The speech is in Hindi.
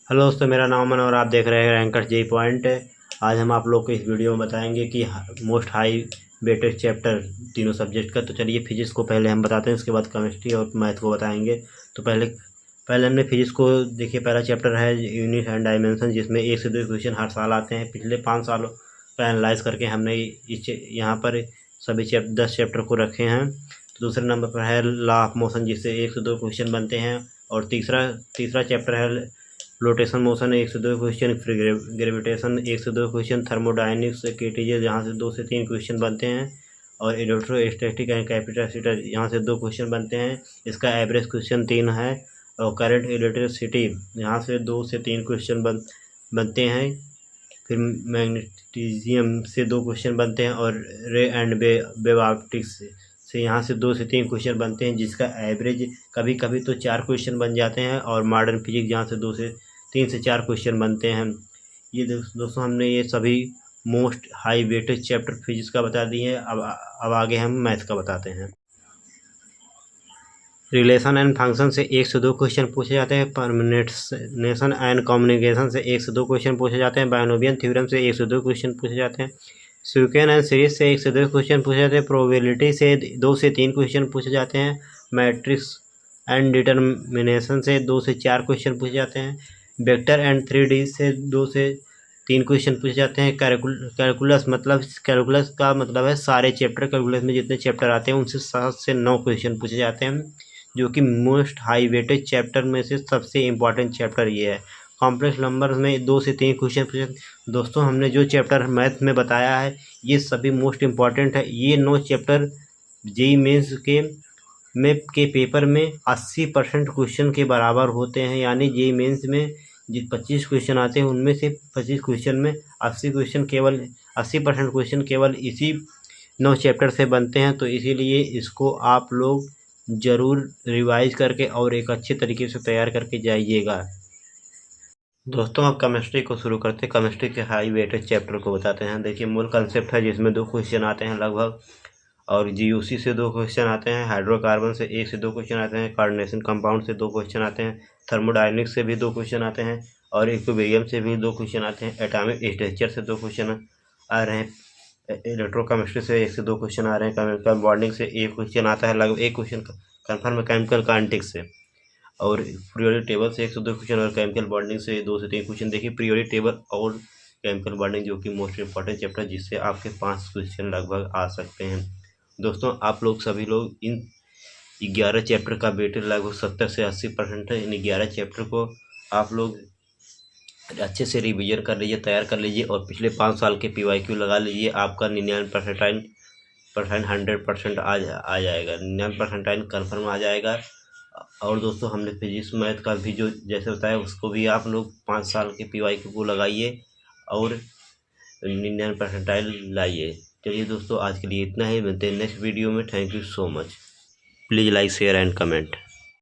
हेलो दोस्तों, मेरा नाम अमन और आप देख रहे हैं रैंकर जे पॉइंट। आज हम आप लोग को इस वीडियो में बताएंगे कि मोस्ट हाई वेटेड चैप्टर तीनों सब्जेक्ट का। तो चलिए फिजिक्स को पहले हम बताते हैं, उसके बाद केमिस्ट्री और मैथ को बताएंगे। तो पहले पहले हमने फिजिक्स को देखिए। पहला चैप्टर है यूनिट एंड डायमेंशन, जिसमें 1 से 2 क्वेश्चन हर साल आते हैं। पिछले 5 सालों का एनालाइज करके हमने यहाँ पर सभी 10 चैप्टर को रखे हैं। तो दूसरे नंबर पर है लॉ ऑफ मोशन, जिससे 1 से 2 क्वेश्चन बनते हैं। और तीसरा चैप्टर है फ्लोटेशन मोशन, 1 से 2 क्वेश्चन। फिर ग्रेविटेशन 1 से 2 क्वेश्चन। थर्मोडायनिक्स केटीजे, जहाँ से 2 से 3 क्वेश्चन बनते हैं। और इलेक्ट्रोस्टैटिक एंड कैपेसिटर, यहाँ से 2 क्वेश्चन बनते हैं। इसका एवरेज क्वेश्चन 3 है। और करंट इलेक्ट्रिसिटी, यहाँ से 2 से 3 क्वेश्चन बनते हैं। फिर मैग्नेटिज्म से 2 क्वेश्चन बनते हैं। और रे एंड वेव ऑप्टिक्स से यहाँ से 2 से 3 क्वेश्चन बनते हैं, जिसका एवरेज कभी कभी तो 4 क्वेश्चन बन जाते हैं। और मॉडर्न फिजिक्स, जहाँ से 3 से 4 क्वेश्चन बनते हैं। ये दोस्तों हमने ये सभी most high weightage chapter physics का बता दिए हैं। अब आगे हम मैथ का बताते हैं। रिलेशन एंड फंक्शन से 1 से 2 क्वेश्चन पूछे जाते हैं। परमिनेशन एंड कम्युनिकेशन से 1 से 2 क्वेश्चन पूछे जाते हैं। बायनोमियल थ्योरम से 1 से 2 क्वेश्चन पूछे जाते हैं। सिक्वेंस एंड सीरीज से 1 से 2 क्वेश्चन पूछे जाते हैं। प्रोबेबिलिटी से 2 से 3 क्वेश्चन पूछे जाते हैं। मैट्रिक्स एंड डिटर्मिनेशन से 2 से 4 क्वेश्चन पूछे जाते हैं। वेक्टर एंड 3D से 2 से 3 क्वेश्चन पूछे जाते हैं। कैलकुलस का मतलब है सारे चैप्टर। कैलकुलस में जितने चैप्टर आते हैं उनसे 7 से 9 क्वेश्चन पूछे जाते हैं, जो कि मोस्ट हाई वेटेज चैप्टर में से सबसे इम्पॉर्टेंट चैप्टर ये है। कॉम्प्लेक्स नंबर में 2 से 3 क्वेश्चन पूछे। दोस्तों हमने जो चैप्टर मैथ में बताया है ये सभी मोस्ट इम्पॉर्टेंट है। ये 9 चैप्टर जेईई मेंस के पेपर में 80% क्वेश्चन के बराबर होते हैं। यानी जेईई मेंस में जो 25 क्वेश्चन आते हैं उनमें से 25 क्वेश्चन में 80% क्वेश्चन केवल इसी 9 चैप्टर से बनते हैं। तो इसीलिए इसको आप लोग ज़रूर रिवाइज करके और एक अच्छे तरीके से तैयार करके जाइएगा। दोस्तों अब केमिस्ट्री को शुरू करते हैं। केमिस्ट्री के हाई वेटेज चैप्टर को बताते हैं। देखिए मूल कंसेप्ट है, जिसमें 2 क्वेश्चन आते हैं लगभग। और जीयूसी से 2 क्वेश्चन आते हैं। हाइड्रोकार्बन से 1 से 2 क्वेश्चन आते हैं। कोऑर्डिनेशन कंपाउंड से 2 क्वेश्चन आते हैं। थर्मोडायनेमिक्स से भी 2 क्वेश्चन आते हैं। और इक्विलिब्रियम से भी 2 क्वेश्चन आते हैं। एटॉमिक स्ट्रक्चर से 2 क्वेश्चन आ रहे हैं। इलेक्ट्रोकेमिस्ट्री से 1 से 2 क्वेश्चन आ रहे हैं। केमिकल बॉन्डिंग से 1 क्वेश्चन आता है, लगभग 1 क्वेश्चन कन्फर्म केमिकल काइनेटिक्स से। और पीरियोडिक टेबल से 1 से 2 क्वेश्चन। और केमिकल बॉन्डिंग से 2 से 3 क्वेश्चन। देखिए पीरियोडिक टेबल और केमिकल बॉन्डिंग, जो कि मोस्ट इंपॉर्टेंट चैप्टर, जिससे आपके 5 क्वेश्चन लगभग आ सकते हैं। दोस्तों आप लोग सभी लोग इन 11 चैप्टर का वेटेज लगभग 70 से 80% है। इन 11 चैप्टर को आप लोग अच्छे से रिवीजन कर लीजिए, तैयार कर लीजिए। और पिछले 5 साल के PYQ लगा लीजिए। आपका 99% 100% आ जाएगा। 99% कन्फर्म आ जाएगा। और दोस्तों हमने फिजिक्स मैथ का भी जो जैसे बताया, उसको भी आप लोग 5 साल के PYQ को लगाइए और 99% लाइए। चलिए दोस्तों आज के लिए इतना ही। मिलते हैं नेक्स्ट वीडियो में। Thank you so much. Please like share and comment.